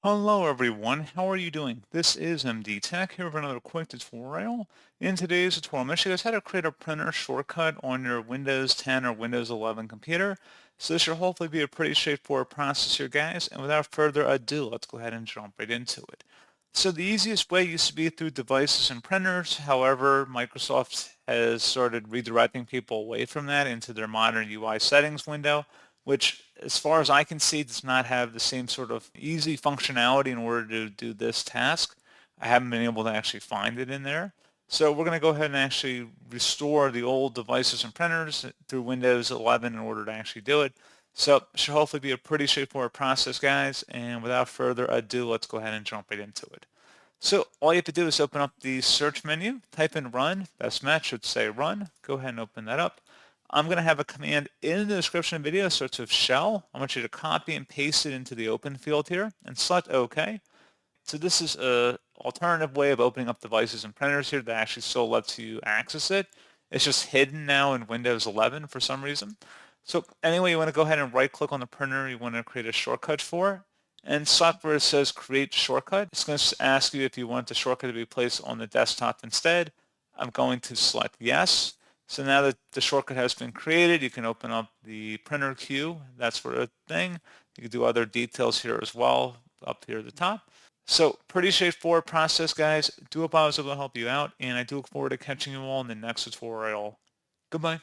Hello everyone, how are you doing? This is MD Tech here with another quick tutorial. In today's tutorial, I'm going to show you guys how to create a printer shortcut on your Windows 10 or Windows 11 computer. So this should hopefully be a pretty straightforward process here, guys. And without further ado, let's go ahead and jump right into it. So the easiest way used to be through devices and printers. However, Microsoft has started redirecting people away from that into their modern UI settings window, which as far as I can see does not have the same sort of easy functionality in order to do this task. I haven't been able to actually find it in there. So we're going to go ahead and actually restore the old devices and printers through Windows 11 in order to actually do it. So it should hopefully be a pretty straightforward process, guys. And without further ado, let's go ahead and jump right into it. So all you have to do is open up the search menu, type in run, best match should say run. Go ahead and open that up. I'm going to have a command in the description of the video, starts with shell. I want you to copy and paste it into the open field here and select OK. So this is a alternative way of opening up devices and printers here that actually still lets you access it. It's just hidden now in Windows 11 for some reason. So anyway, you want to go ahead and right click on the printer you want to create a shortcut for. And select where it says create shortcut. It's going to ask you if you want the shortcut to be placed on the desktop instead. I'm going to select yes. So now that the shortcut has been created, you can open up the printer queue, that sort of thing. You can do other details here as well up here at the top. So pretty straightforward process, guys. Do hope I was able to help you out, and I do look forward to catching you all in the next tutorial. Goodbye.